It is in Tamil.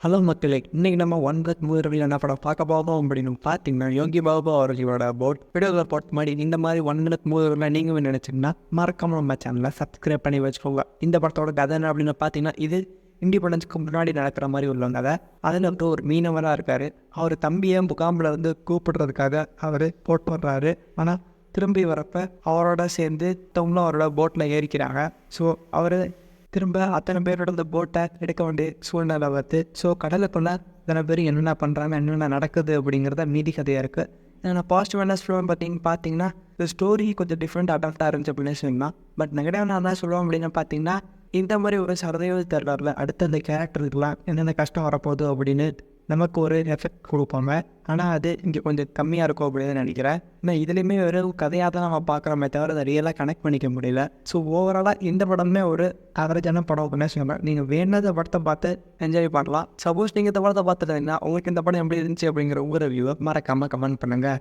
ஹலோ மக்களே, இன்னைக்கு நம்ம ஒன் பிளஸ் மூவியில் என்ன படம் பார்க்க போகிறோம் அப்படின்னு பார்த்தீங்கன்னா, யோகி பாபு அவர்களோட வீடியோவில் போட்ட மாதிரி இந்த மாதிரி ஒன் மினிட் மூவியில் நீங்களும் நினச்சிங்கன்னா மறக்காம நம்ம சேனலை சப்ஸ்கிரைப் பண்ணி வச்சுக்கோங்க. இந்த படத்தோட கதை என்ன அப்படின்னு பார்த்தீங்கன்னா, இது இண்டிபெண்டன்ஸ்க்கு முன்னாடி நடக்கிற மாதிரி உள்ள கதை. அதில் வந்து ஒரு மீனவராக இருக்கார். அவர் தம்பியை முகாமில் வந்து கூப்பிடுறதுக்காக அவர் போட்டு வர்றாரு. ஆனால் திரும்பி வரப்போ அவரோட சேர்ந்து தவங்களும் அவரோட போட்டில் ஏறிக்கிறாங்க. ஸோ அவர் திரும்ப அத்தனை பேரோட இந்த போட்டை எடுக்க வேண்டிய சூழ்நிலை வருது. ஸோ கடலுக்குள்ள அத்தனை பேர் என்னென்ன பண்ணுறாங்க, என்னென்ன நடக்குது அப்படிங்கிறத மீதி கதையாக இருக்குது. நான் பாசிட்டிவ் என்ன சொல்லுவேன் பார்த்தீங்கன்னா இந்த ஸ்டோரி கொஞ்சம் டிஃப்ரெண்ட் அடாப்டாக இருந்துச்சு அப்படின்னு சொல்லலாம். பட் நெகட்டிவ் நான் தான் சொல்லுவேன் அப்படின்னு பார்த்தீங்கன்னா, இந்த மாதிரி ஒரு சர்வைவல் தெரியல அடுத்த அந்த கேரக்டருக்குலாம் என்னென்ன கஷ்டம் வரப்போகுது அப்படின்னு நமக்கு ஒரு எஃபெக்ட் கொடுப்பாங்க. ஆனால் அது இங்கே கொஞ்சம் கம்மியாக இருக்கும் அப்படின்னு நினைக்கிறேன். ஆனால் இதுலேயுமே வெறும் கதையாக தான் நம்ம பார்க்குறோமே தவிர அதை ரியலாக கனெக்ட் பண்ணிக்க முடியல. ஸோ ஓவராலாக இந்த படமே ஒரு ஆவரேஜான படம் அப்படின்னு சொல்லுவேன். நீங்கள் வேணாத படத்தை பார்த்து என்ஜாய் பண்ணலாம். சப்போஸ் நீங்கள் இந்த படத்தை பார்த்துட்டீங்கன்னா உங்களுக்கு இந்த படம் எப்படி இருந்துச்சு அப்படிங்கிற ஒரு ரிவ்யூவை மறக்காமல் கமெண்ட் பண்ணுங்கள்.